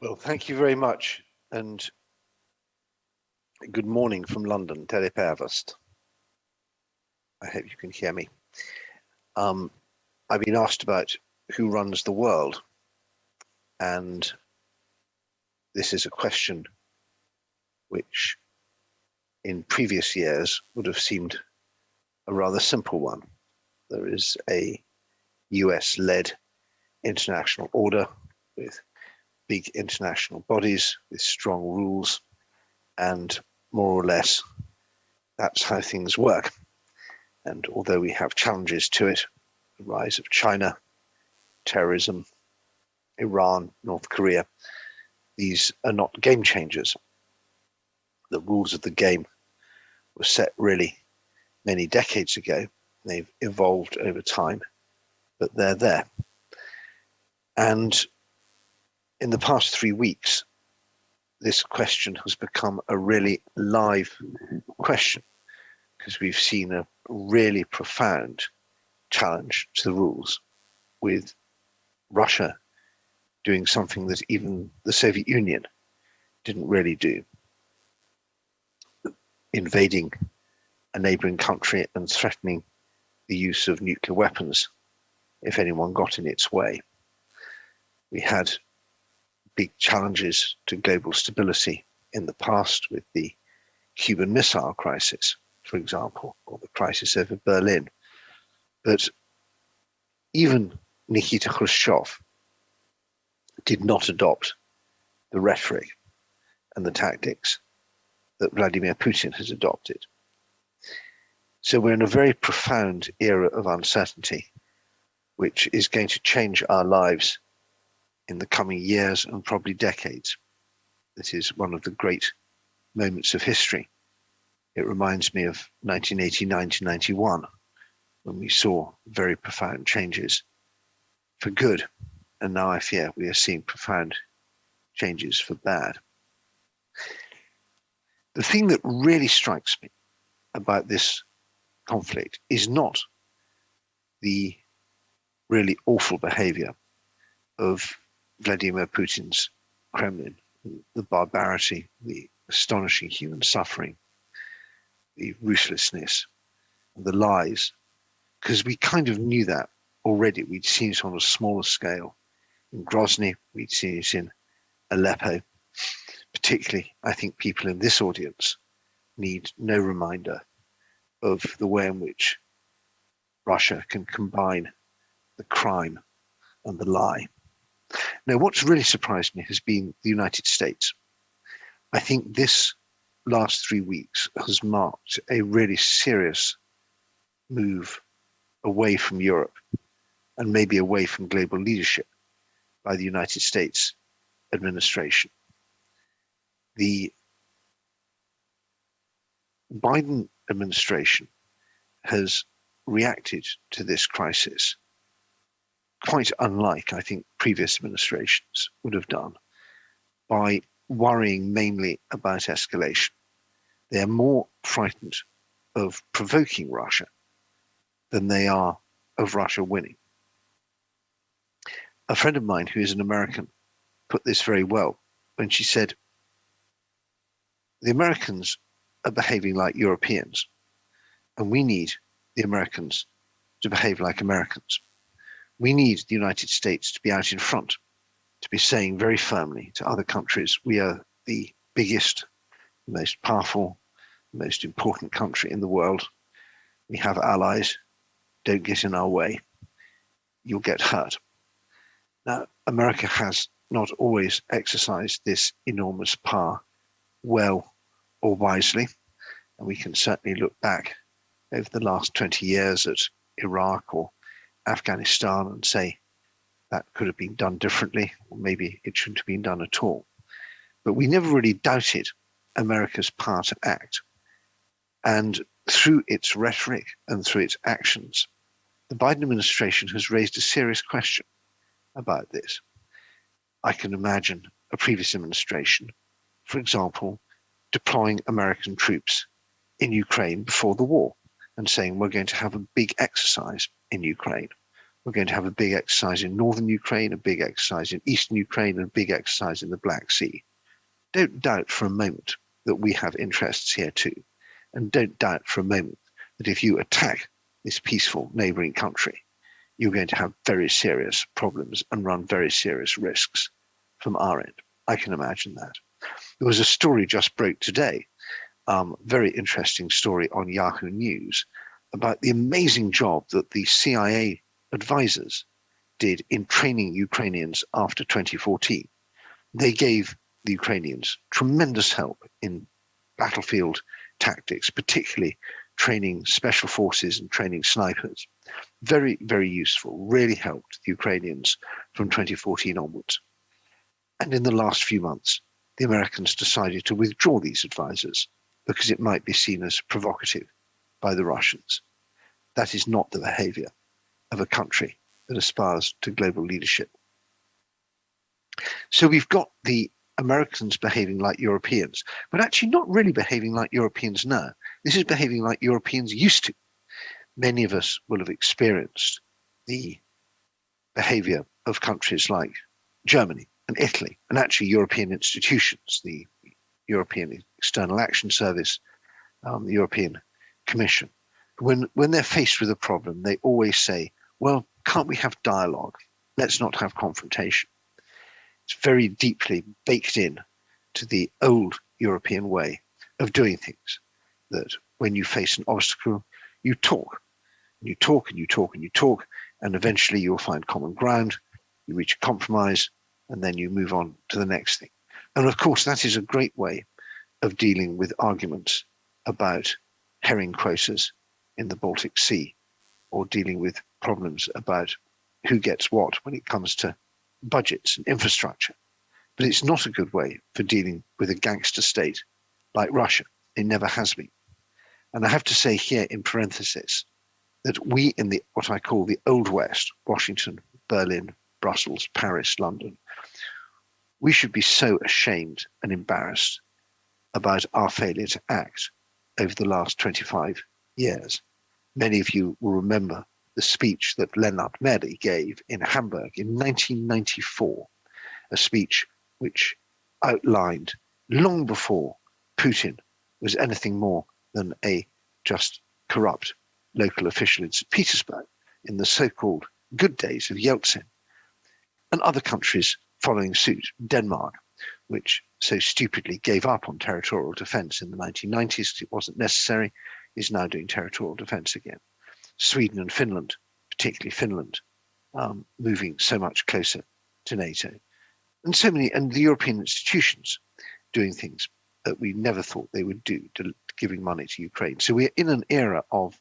Well, thank you very much, and good morning from London, Telepäevast. I hope you can hear me. I've been asked about who runs the world, and this is a question which in previous years would have seemed a rather simple one. There is a US-led international order with big international bodies with strong rules, and more or less that's how things work. And although we have challenges to it, the rise of China, terrorism, Iran, North Korea, these are not game changers. The rules of the game were set really many decades ago. They've evolved over time, but they're there. And in the past 3 weeks, this question has become a really live question because we've seen a really profound challenge to the rules with Russia doing something that even the Soviet Union didn't really do, invading a neighboring country and threatening the use of nuclear weapons if anyone got in its way. We had big challenges to global stability in the past with the Cuban Missile Crisis, for example, or the crisis over Berlin. But even Nikita Khrushchev did not adopt the rhetoric and the tactics that Vladimir Putin has adopted. So we're in a very profound era of uncertainty, which is going to change our lives in the coming years and probably decades. This is one of the great moments of history. It reminds me of 1989 to 91, when we saw very profound changes for good. And now I fear we are seeing profound changes for bad. The thing that really strikes me about this conflict is not the really awful behavior of Vladimir Putin's Kremlin, the barbarity, the astonishing human suffering, the ruthlessness, the lies, because we kind of knew that already. We'd seen it on a smaller scale in Grozny, we'd seen it in Aleppo. Particularly, I think people in this audience need no reminder of the way in which Russia can combine the crime and the lie. Now, what's really surprised me has been the United States. I think this last 3 weeks has marked a really serious move away from Europe and maybe away from global leadership by the United States administration. The Biden administration has reacted to this crisis quite unlike, I think, previous administrations would have done, by worrying mainly about escalation. They are more frightened of provoking Russia than they are of Russia winning. A friend of mine who is an American put this very well when she said, the Americans are behaving like Europeans, and we need the Americans to behave like Americans. We need the United States to be out in front, to be saying very firmly to other countries, we are the biggest, most powerful, most important country in the world. We have allies. Don't get in our way. You'll get hurt. Now, America has not always exercised this enormous power well or wisely. And we can certainly look back over the last 20 years at Iraq or Afghanistan and say that could have been done differently, or maybe it shouldn't have been done at all. But we never really doubted America's power to act. And through its rhetoric and through its actions, the Biden administration has raised a serious question about this. I can imagine a previous administration, for example, deploying American troops in Ukraine before the war and saying we're going to have a big exercise in Ukraine, We're going to have a big exercise in northern Ukraine, a big exercise in eastern Ukraine, and a big exercise in the Black Sea. Don't doubt for a moment that we have interests here too. And don't doubt for a moment that if you attack this peaceful neighboring country, you're going to have very serious problems and run very serious risks from our end. I can imagine that. There was a story just broke today, very interesting story on Yahoo News about the amazing job that the CIA advisors did in training Ukrainians after 2014. They gave the Ukrainians tremendous help in battlefield tactics, particularly training special forces and training snipers. Very, very useful, really helped the Ukrainians from 2014 onwards. And in the last few months, the Americans decided to withdraw these advisors because it might be seen as provocative by the Russians. That is not the behavior of a country that aspires to global leadership. So we've got the Americans behaving like Europeans, but actually not really behaving like Europeans now. This is behaving like Europeans used to. Many of us will have experienced the behavior of countries like Germany and Italy, and actually European institutions, the European External Action Service, the European Commission. When they're faced with a problem, they always say, well, can't we have dialogue? Let's not have confrontation. It's very deeply baked in to the old European way of doing things, that when you face an obstacle, you talk, and you talk, and you talk, and you talk, and eventually you'll find common ground, you reach a compromise, and then you move on to the next thing. And of course, that is a great way of dealing with arguments about herring quotas in the Baltic Sea, or dealing with problems about who gets what when it comes to budgets and infrastructure. But it's not a good way for dealing with a gangster state like Russia. It never has been. And I have to say here in parenthesis that we in the what I call the Old West, Washington, Berlin, Brussels, Paris, London, we should be so ashamed and embarrassed about our failure to act over the last 25 years. Many of you will remember the speech that Lennart Meri gave in Hamburg in 1994, a speech which outlined long before Putin was anything more than a just corrupt local official in St. Petersburg, in the so-called good days of Yeltsin, and other countries following suit. Denmark, which so stupidly gave up on territorial defense in the 1990s because it wasn't necessary, is now doing territorial defense again. Sweden and Finland, particularly Finland, moving so much closer to NATO. And so many, and the European institutions doing things that we never thought they would do, to giving money to Ukraine. So we're in an era of,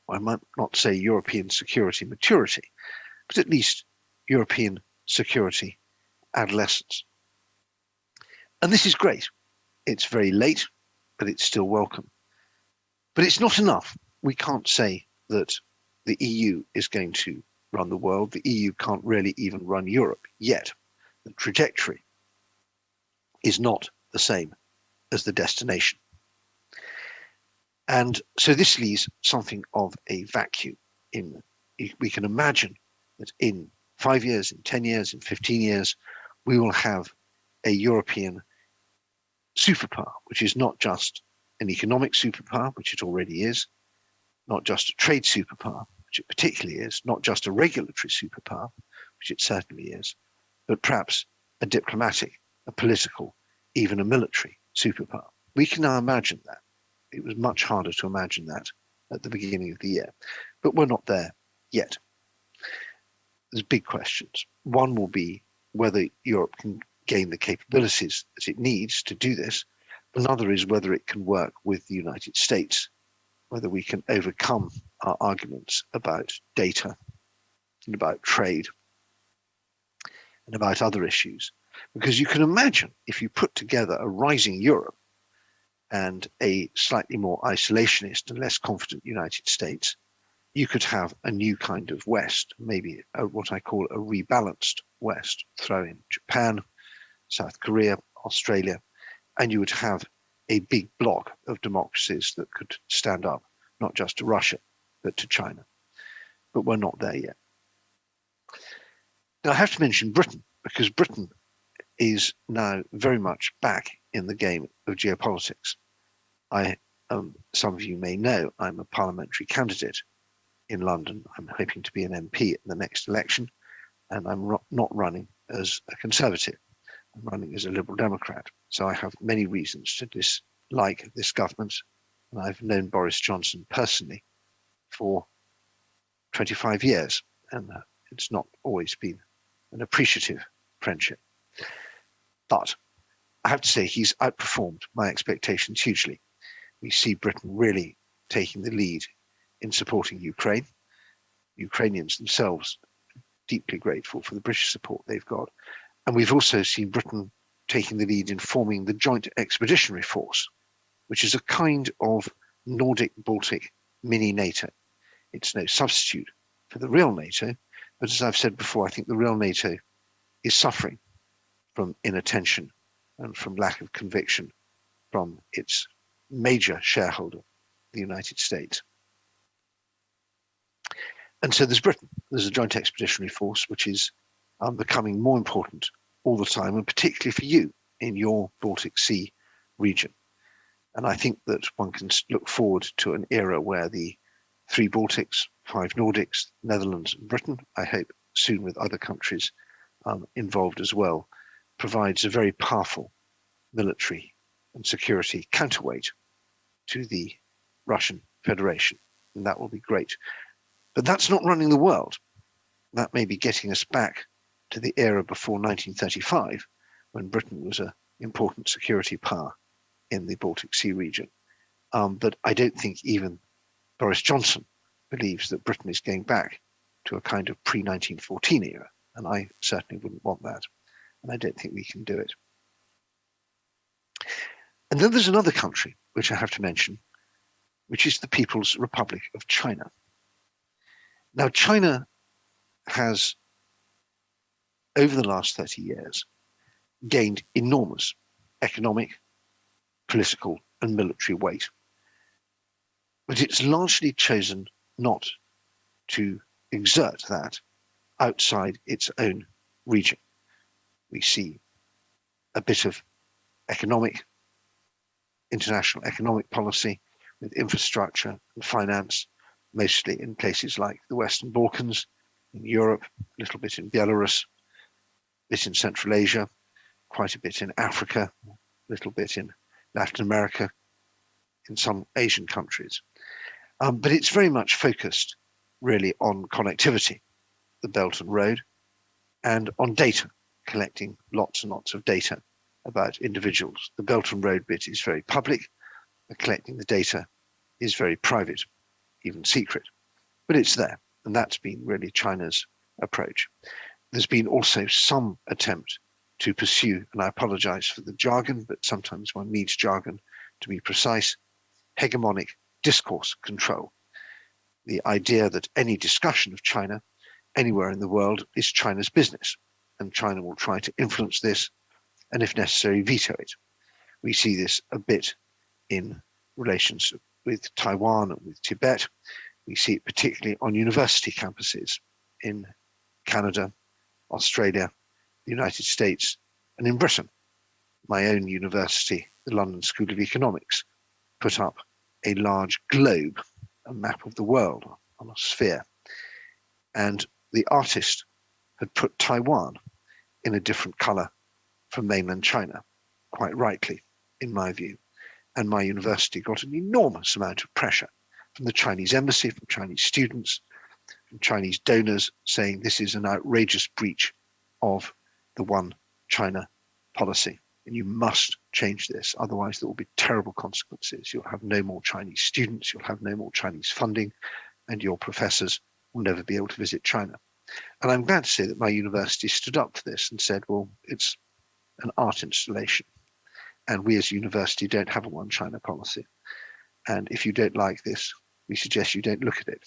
I might not say European security maturity, but at least European security adolescence. And this is great. It's very late, but it's still welcome. But it's not enough. We can't say that the EU is going to run the world. The EU can't really even run Europe yet. The trajectory is not the same as the destination. And so this leaves something of a vacuum. We can imagine that in 5 years, in 10 years, in 15 years, we will have a European superpower, which is not just an economic superpower, which it already is, not just a trade superpower, which it particularly is, not just a regulatory superpower, which it certainly is, but perhaps a diplomatic, a political, even a military superpower. We can now imagine that. It was much harder to imagine that at the beginning of the year, but we're not there yet. There's big questions. One will be whether Europe can gain the capabilities that it needs to do this. Another is whether it can work with the United States, whether we can overcome our arguments about data and about trade and about other issues. Because you can imagine if you put together a rising Europe and a slightly more isolationist and less confident United States, you could have a new kind of West, maybe what I call a rebalanced West. Throw in Japan, South Korea, Australia, and you would have a big bloc of democracies that could stand up, not just to Russia, but to China. but we're not there yet. Now, I have to mention Britain, because Britain is now very much back in the game of geopolitics. Some of you may know, I'm a parliamentary candidate in London. I'm hoping to be an MP in the next election, and I'm not running as a Conservative. I'm running as a Liberal Democrat. So I have many reasons to dislike this government, and I've known Boris Johnson personally for 25 years, and it's not always been an appreciative friendship. But I have to say he's outperformed my expectations hugely. We see Britain really taking the lead in supporting Ukraine. Ukrainians themselves deeply grateful for the British support they've got. And we've also seen Britain taking the lead in forming the Joint Expeditionary Force, which is a kind of Nordic-Baltic mini NATO. It's no substitute for the real NATO, but as I've said before, I think the real NATO is suffering from inattention and from lack of conviction from its major shareholder, the United States. And so there's Britain. There's a Joint Expeditionary Force, which is becoming more important all the time, and particularly for you in your Baltic Sea region. And I think that one can look forward to an era where the 3 Baltics, 5 Nordics, Netherlands, and Britain, I hope soon with other countries involved as well, provides a very powerful military and security counterweight to the Russian Federation. And that will be great. But that's not running the world. That may be getting us back to the era before 1935, when Britain was an important security power in the Baltic Sea region. But I don't think even Boris Johnson believes that Britain is going back to a kind of pre-1914 era. And I certainly wouldn't want that. And I don't think we can do it. And then there's another country, which I have to mention, which is the People's Republic of China. Now, China has, over the last 30 years, gained enormous economic, political, and military weight. But it's largely chosen not to exert that outside its own region. We see a bit of international economic policy with infrastructure and finance, mostly in places like the Western Balkans, in Europe, a little bit in Belarus, a bit in Central Asia, quite a bit in Africa, a little bit in Latin America, in some Asian countries. But it's very much focused really on connectivity, the Belt and Road, and on data, collecting lots and lots of data about individuals. The Belt and Road bit is very public, and collecting the data is very private, even secret, but it's there. And that's been really China's approach. There's been also some attempt to pursue, and I apologize for the jargon, but sometimes one needs jargon to be precise, hegemonic discourse control. The idea that any discussion of China anywhere in the world is China's business, and China will try to influence this and, if necessary, veto it. We see this a bit in relations with Taiwan and with Tibet. We see it particularly on university campuses in Canada, Australia, the United States, and in Britain. My own university, the London School of Economics, put up a large globe, a map of the world on a sphere. And the artist had put Taiwan in a different color from mainland China, quite rightly, in my view. And my university got an enormous amount of pressure from the Chinese embassy, from Chinese students, from Chinese donors, saying this is an outrageous breach of the One China policy. And you must change this, otherwise there will be terrible consequences. You'll have no more Chinese students, you'll have no more Chinese funding, and your professors will never be able to visit China. And I'm glad to say that my university stood up to this and said, well, it's an art installation. And we as a university don't have a One China policy. And if you don't like this, we suggest you don't look at it.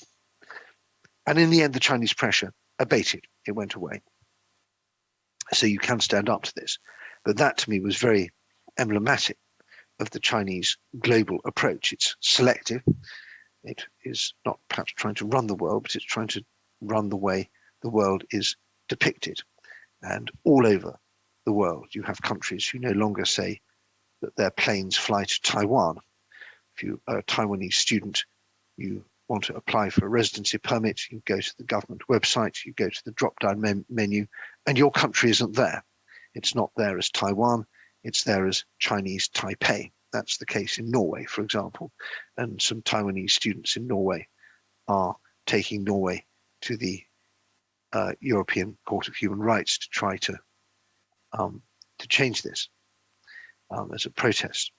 And in the end, the Chinese pressure abated. It went away. So you can stand up to this. But that to me was very emblematic of the Chinese global approach. It's selective. It is not perhaps trying to run the world, but it's trying to run the way the world is depicted. And all over the world, you have countries who no longer say that their planes fly to Taiwan. If you are a Taiwanese student, you want to apply for a residency permit, you go to the government website, you go to the drop-down menu, and your country isn't there. It's not there as Taiwan, it's there as Chinese Taipei. That's the case in Norway, for example. And some Taiwanese students in Norway are taking Norway to the European Court of Human Rights to try to change this as a protest.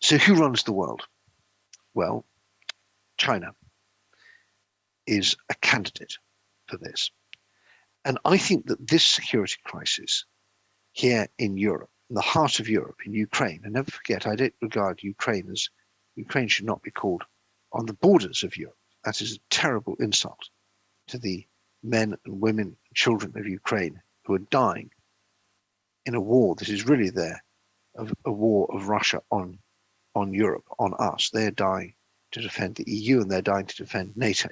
So who runs the world? Well, China is a candidate for this. And I think that this security crisis here in Europe, in the heart of Europe, in Ukraine, and never forget, I don't regard Ukraine as, Ukraine should not be called on the borders of Europe. That is a terrible insult to the men and women and children of Ukraine who are dying in a war that is really a war of Russia on Europe, on us. They're dying to defend the EU and they're dying to defend NATO.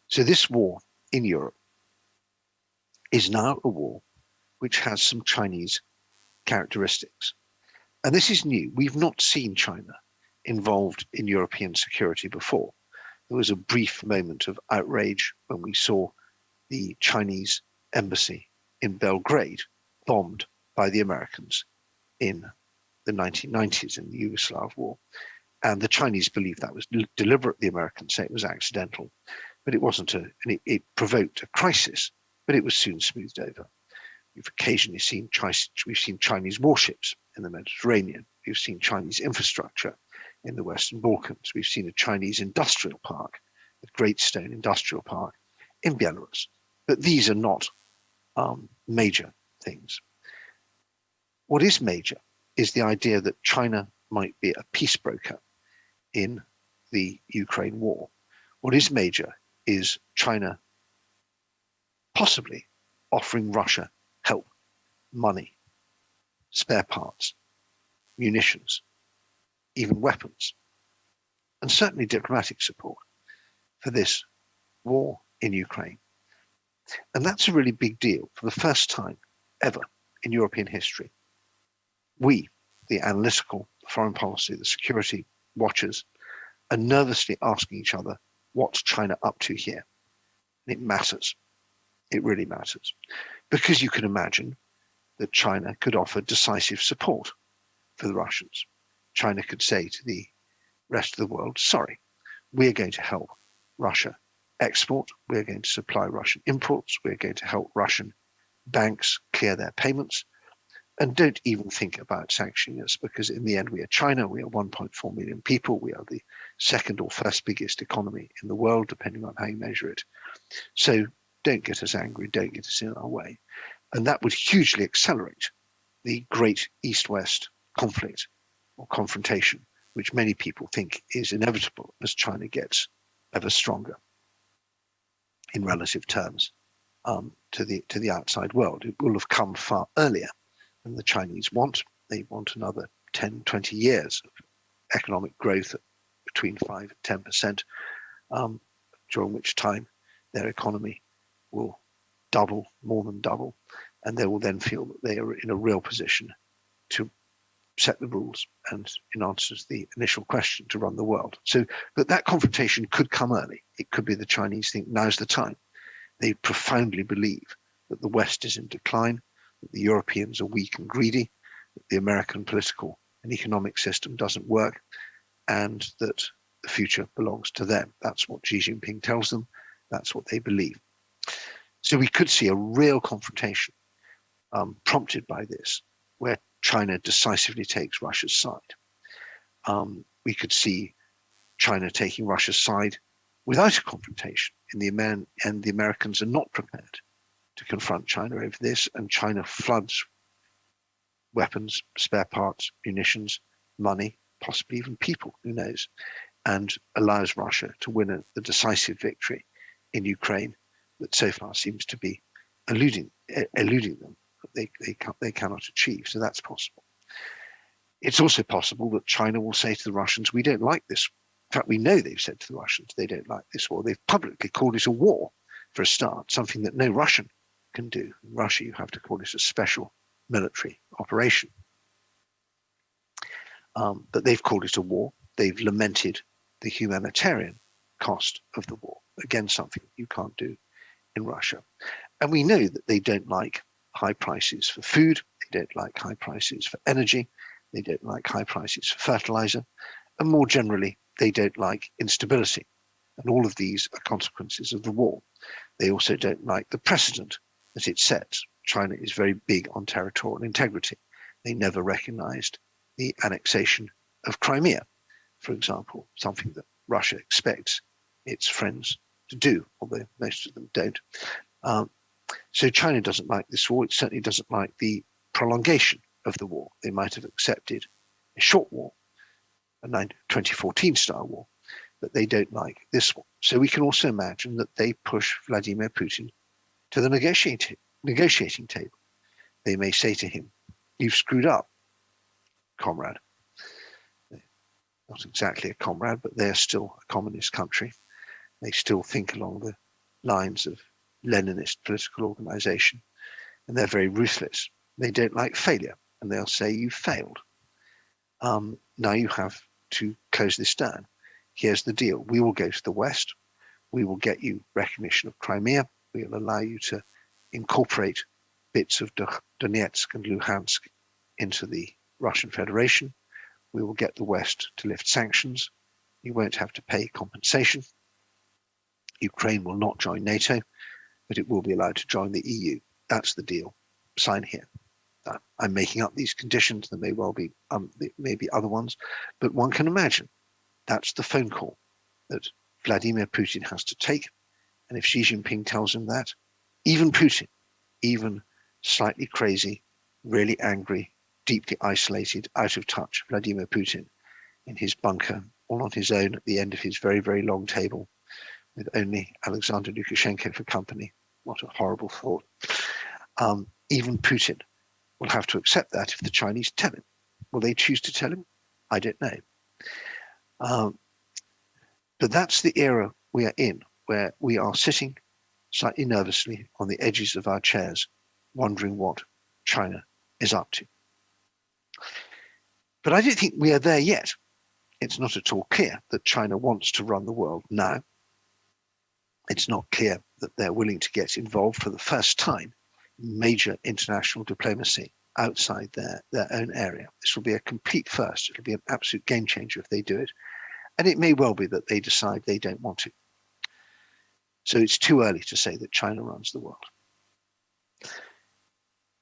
So this war in Europe is now a war which has some Chinese characteristics. And this is new. We've not seen China involved in European security before. There was a brief moment of outrage when we saw the Chinese embassy in Belgrade bombed by the Americans in the 1990s in the Yugoslav war. And the Chinese believed that was deliberate. The Americans say it was accidental, but it wasn't it provoked a crisis, but it was soon smoothed over. We've occasionally seen Chinese warships in the Mediterranean. We've seen Chinese infrastructure in the Western Balkans. We've seen a Chinese industrial park, the Great Stone Industrial Park in Belarus. But these are not major things. What is major is the idea that China might be a peace broker in the Ukraine war. What is major is China possibly offering Russia help, money, spare parts, munitions, even weapons, and certainly diplomatic support for this war in Ukraine. And that's a really big deal. For the first time ever in European history, we, the analytical, the foreign policy, the security watchers, are nervously asking each other, what's China up to here? And it matters. It really matters. Because you can imagine that China could offer decisive support for the Russians. China could say to the rest of the world, sorry, we're going to help Russia export, we're going to supply Russian imports, we're going to help Russian banks clear their payments, and don't even think about sanctioning us, because in the end we are China, we are 1.4 million people, we are the second or first biggest economy in the world, depending on how you measure it. So don't get us angry, don't get us in our way. And that would hugely accelerate the great East-West conflict or confrontation, which many people think is inevitable as China gets ever stronger in relative terms to the outside world. It will have come far earlier than the Chinese want. They want another 10, 20 years of economic growth at between 5 and 10%, during which time their economy will double, more than double, and they will then feel that they are in a real position to set the rules and, in answer to the initial question, to run the world. So that confrontation could come early. It could be the Chinese think now's the time. They profoundly believe that the West is in decline, that the Europeans are weak and greedy, that the American political and economic system doesn't work, and that the future belongs to them. That's what Xi Jinping tells them. That's what they believe. So we could see a real confrontation prompted by this, where China decisively takes Russia's side. We could see China taking Russia's side without a confrontation, and the Americans are not prepared to confront China over this, and China floods weapons, spare parts, munitions, money, possibly even people, who knows, and allows Russia to win the decisive victory in Ukraine that so far seems to be eluding them. They cannot achieve. So that's possible. It's also possible that China will say to the Russians, we don't like this. In fact, we know they've said to the Russians they don't like this war. They've publicly called it a war for a start, something that no Russian can do. In Russia, you have to call it a special military operation. But they've called it a war. They've lamented the humanitarian cost of the war. Again, something you can't do in Russia. And we know that they don't like high prices for food. They don't like high prices for energy. They don't like high prices for fertilizer. And more generally, they don't like instability. And all of these are consequences of the war. They also don't like the precedent that it sets. China is very big on territorial integrity. They never recognized the annexation of Crimea, for example, something that Russia expects its friends to do, although most of them don't. So China doesn't like this war. It certainly doesn't like the prolongation of the war. They might have accepted a short war, a 2014 style war, but they don't like this one. So we can also imagine that they push Vladimir Putin to the negotiating table. They may say to him, you've screwed up, comrade. Not exactly a comrade, but they're still a communist country. They still think along the lines of Leninist political organization, and they're very ruthless. They don't like failure, and they'll say, you failed. Now you have to close this down. Here's the deal. We will go to the West. We will get you recognition of Crimea. We will allow you to incorporate bits of Donetsk and Luhansk into the Russian Federation. We will get the West to lift sanctions. You won't have to pay compensation. Ukraine will not join NATO, but it will be allowed to join the EU. That's the deal. Sign here. I'm making up these conditions. There may well be, maybe other ones, but one can imagine that's the phone call that Vladimir Putin has to take. And if Xi Jinping tells him that, even Putin, even slightly crazy, really angry, deeply isolated, out of touch Vladimir Putin in his bunker, all on his own at the end of his very, very long table, with only Alexander Lukashenko for company. What a horrible thought. Even Putin will have to accept that if the Chinese tell him. Will they choose to tell him? I don't know. But that's the era we are in, where we are sitting slightly nervously on the edges of our chairs, wondering what China is up to. But I don't think we are there yet. It's not at all clear that China wants to run the world now. It's not clear that they're willing to get involved for the first time in major international diplomacy outside their own area. This will be a complete first. It'll be an absolute game changer if they do it. And it may well be that they decide they don't want to. So it's too early to say that China runs the world.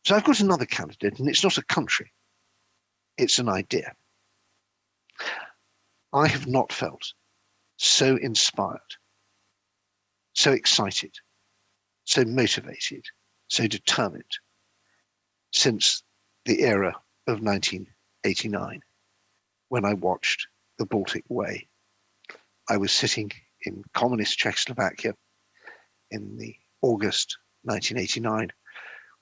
So I've got another candidate, and it's not a country. It's an idea. I have not felt so inspired, so excited, so motivated, so determined since the era of 1989, when I watched the Baltic Way. I was sitting in communist Czechoslovakia in the August 1989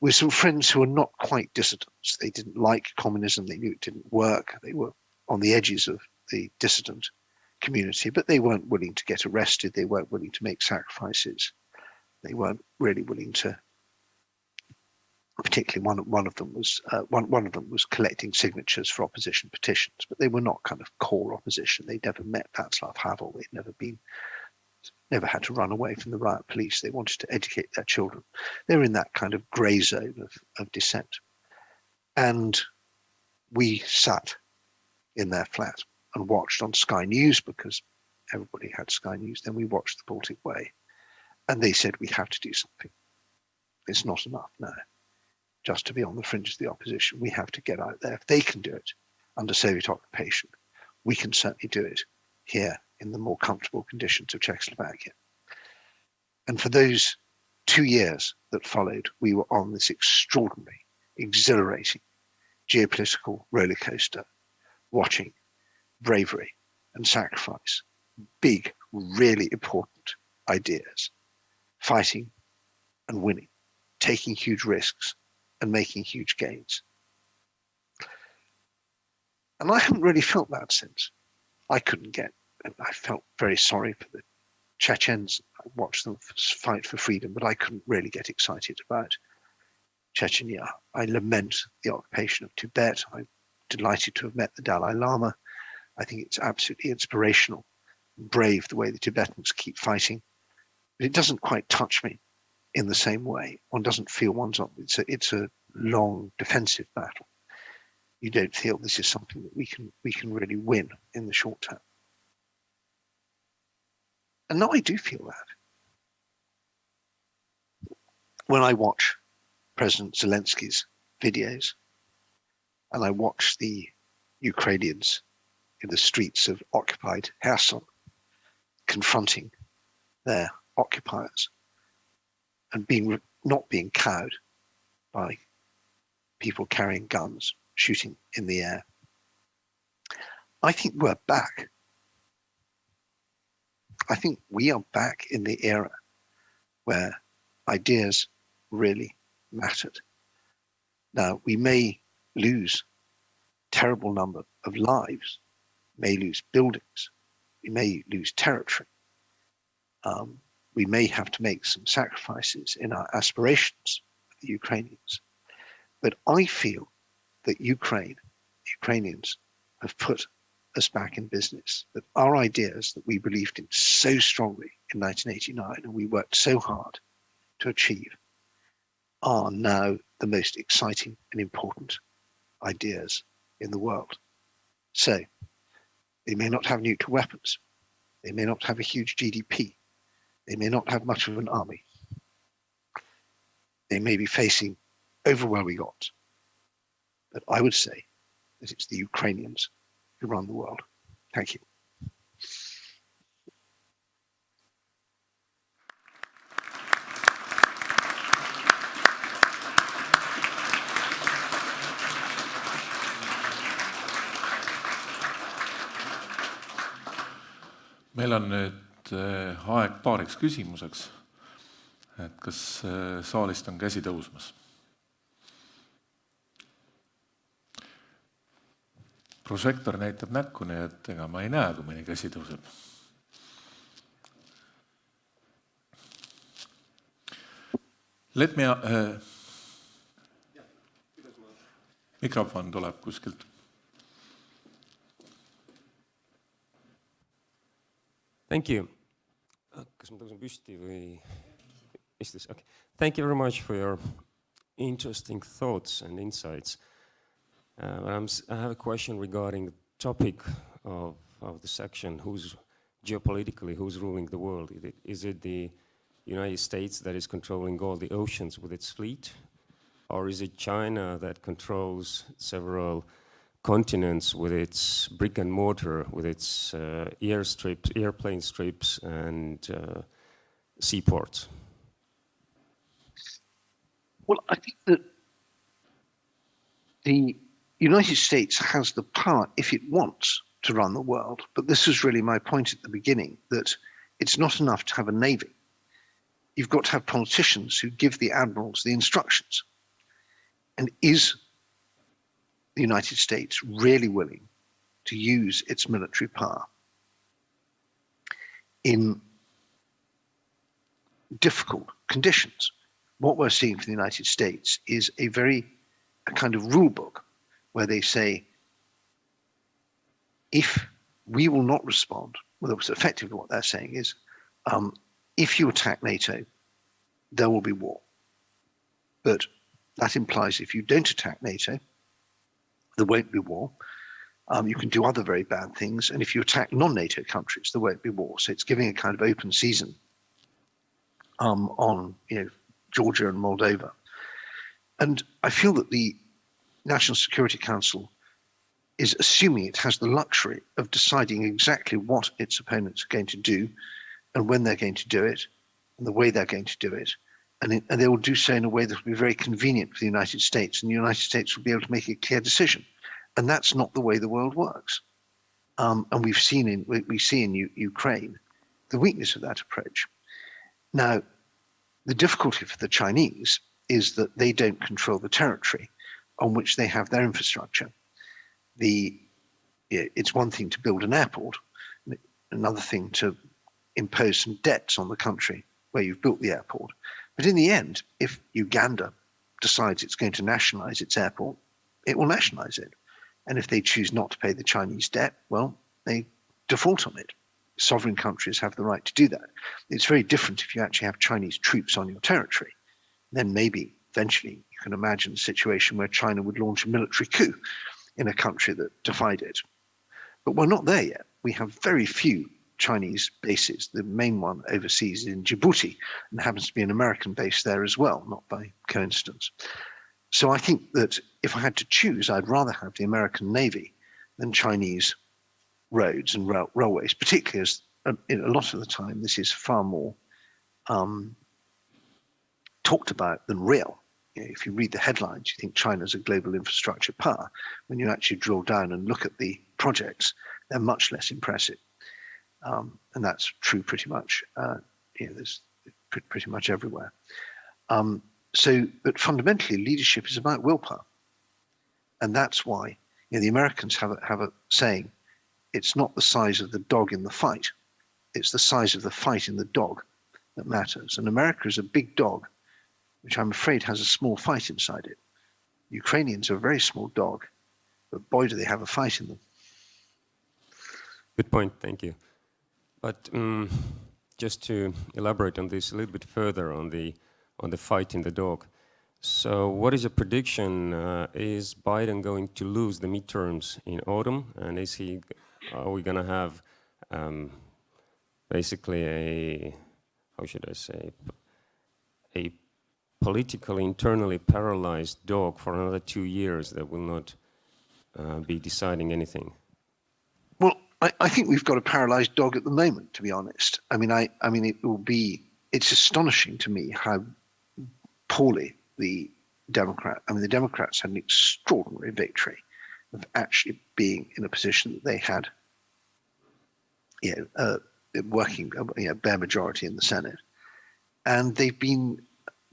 with some friends who were not quite dissidents. They didn't like communism. They knew it didn't work. They were on the edges of the dissident community, but they weren't willing to get arrested. They weren't willing to make sacrifices. They weren't really willing to. Particularly, one of them was collecting signatures for opposition petitions, but they were not kind of core opposition. They'd never met Václav Havel. They'd never had to run away from the riot police. They wanted to educate their children. They were in that kind of grey zone of dissent. And we sat in their flat and watched on Sky News, because everybody had Sky News. Then we watched the Baltic Way, and they said, we have to do something. It's not enough now just to be on the fringes of the opposition. We have to get out there. If they can do it under Soviet occupation, we can certainly do it here in the more comfortable conditions of Czechoslovakia. And for those 2 years that followed, we were on this extraordinary, exhilarating geopolitical roller coaster, watching bravery and sacrifice, big, really important ideas, fighting and winning, taking huge risks and making huge gains. And I haven't really felt that since. I felt very sorry for the Chechens. I watched them fight for freedom, but I couldn't really get excited about Chechnya. I lament the occupation of Tibet. I'm delighted to have met the Dalai Lama. I think it's absolutely inspirational, brave the way the Tibetans keep fighting. But it doesn't quite touch me in the same way. One doesn't feel it's a long defensive battle. You don't feel this is something that we can really win in the short term. And now I do feel that. When I watch President Zelensky's videos and I watch the Ukrainians in the streets of occupied Kherson confronting their occupiers and not being cowed by people carrying guns, shooting in the air, I think we're back. I think we are back in the era where ideas really mattered. Now, we may lose a terrible number of lives, may lose buildings, we may lose territory. We may have to make some sacrifices in our aspirations for the Ukrainians. But I feel that Ukrainians have put us back in business, that our ideas that we believed in so strongly in 1989 and we worked so hard to achieve are now the most exciting and important ideas in the world. So they may not have nuclear weapons. They may not have a huge GDP. They may not have much of an army. They may be facing overwhelming odds. But I would say that it's the Ukrainians who run the world. Thank you. Meil on nüüd aeg paariks küsimuseks, et kas saalist on käsi tõusmas. Prožektor näitab näkku, nii et ega ma ei näe, kui mõni käsi tõuseb. Mikrofon tuleb kuskilt. Thank you. Kas ma tõusen püsti või istus? Okay. Thank you very much for your interesting thoughts and insights. I have a question regarding the topic of the section, who's ruling the world? Is it the United States that is controlling all the oceans with its fleet? Or is it China that controls several continents with its brick and mortar, with its airplane strips and seaports? Well, I think that the United States has the power, if it wants, to run the world. But this was really my point at the beginning, that it's not enough to have a navy. You've got to have politicians who give the admirals the instructions. And is the United States really willing to use its military power in difficult conditions? What we're seeing from the United States is a kind of rule book where they say, if we will not respond, well, effectively what they're saying is, if you attack NATO, there will be war. But that implies if you don't attack NATO, there won't be war. You can do other very bad things. And if you attack non-NATO countries, there won't be war. So it's giving a kind of open season on Georgia and Moldova. And I feel that the National Security Council is assuming it has the luxury of deciding exactly what its opponents are going to do and when they're going to do it and the way they're going to do it. And they will do so in a way that will be very convenient for the United States, and the United States will be able to make a clear decision. And that's not the way the world works. And we see in Ukraine the weakness of that approach. Now, the difficulty for the Chinese is that they don't control the territory on which they have their infrastructure. The it's one thing to build an airport, another thing to impose some debts on the country where you've built the airport. But in the end, if Uganda decides it's going to nationalize its airport, it will nationalize it. And if they choose not to pay the Chinese debt, well, they default on it. Sovereign countries have the right to do that. It's very different if you actually have Chinese troops on your territory. Then maybe eventually you can imagine a situation where China would launch a military coup in a country that defied it. But we're not there yet. We have very few Chinese bases. The main one overseas is in Djibouti, and happens to be an American base there as well, not by coincidence. So I think that if I had to choose, I'd rather have the American Navy than Chinese roads and railways, particularly as a lot of the time this is far more talked about than real. If you read the headlines, you think China's a global infrastructure power. When you actually drill down and look at the projects, they're much less impressive. And that's true pretty much, there's pretty much everywhere. But fundamentally, leadership is about willpower. And that's why the Americans have a saying, it's not the size of the dog in the fight, it's the size of the fight in the dog that matters. And America is a big dog, which I'm afraid has a small fight inside it. Ukrainians are a very small dog, but boy, do they have a fight in them. Good point, thank you. But just to elaborate on this a little bit further on the fight in the dog. So what is your prediction? Is Biden going to lose the midterms in autumn? And are we going to have basically a politically internally paralyzed dog for another 2 years that will not be deciding anything? Well, I think we've got a paralyzed dog at the moment, to be honest. I mean, it's astonishing to me how poorly the Democrats had an extraordinary victory of actually being in a position that they had, working, bare majority in the Senate, and they've been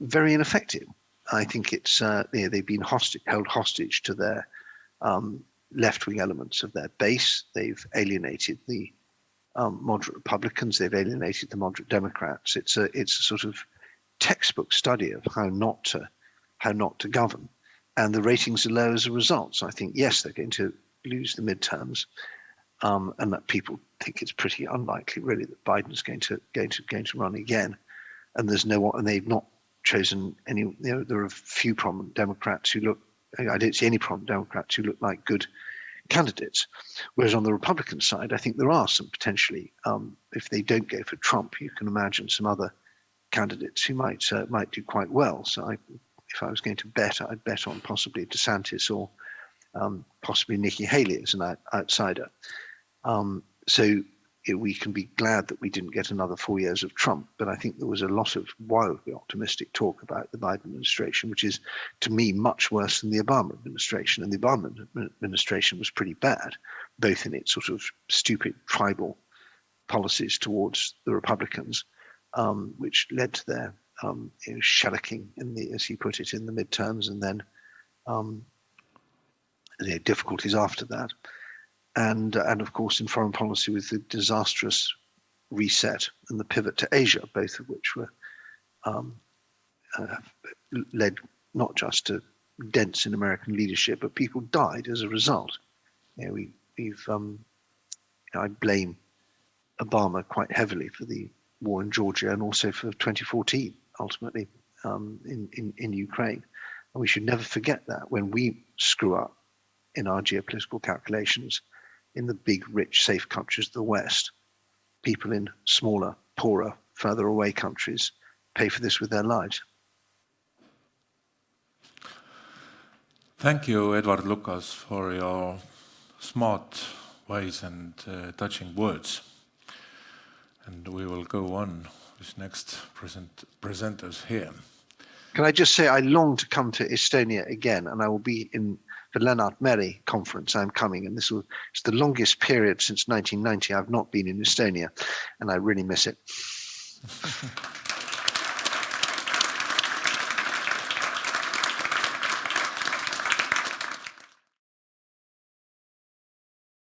very ineffective. I think it's they've been held hostage to their left-wing elements of their base. They've alienated the moderate Republicans. They've alienated the moderate Democrats. It's a sort of textbook study of how not to govern, and the ratings are low as a result. So I think yes, they're going to lose the midterms, and that people think it's pretty unlikely, really, that Biden's going to run again. And they've not chosen any. There are a few prominent Democrats who look. I don't see any prominent Democrats who look like good candidates. Whereas on the Republican side, I think there are some potentially. If they don't go for Trump, you can imagine some other candidates who might do quite well. So if I was going to bet, I'd bet on possibly DeSantis or possibly Nikki Haley as an outsider. So we can be glad that we didn't get another 4 years of Trump, but I think there was a lot of wildly optimistic talk about the Biden administration, which is, to me, much worse than the Obama administration. And the Obama administration was pretty bad, both in its sort of stupid tribal policies towards the Republicans, which led to their shellacking as he put it, in the midterms, and then the difficulties after that. And of course in foreign policy with the disastrous reset and the pivot to Asia, both of which were led not just to dents in American leadership, but people died as a result. I blame Obama quite heavily for the war in Georgia and also for 2014, ultimately, in Ukraine. And we should never forget that when we screw up in our geopolitical calculations, in the big, rich, safe countries of the West, people in smaller, poorer, further away countries pay for this with their lives. Thank you, Edward Lucas, for your smart ways and touching words. And we will go on with next presenters here. Can I just say I long to come to Estonia again, and I will be in the Lennart Meri conference. I'm coming, and it's the longest period since 1990 I've not been in Estonia, and I really miss it.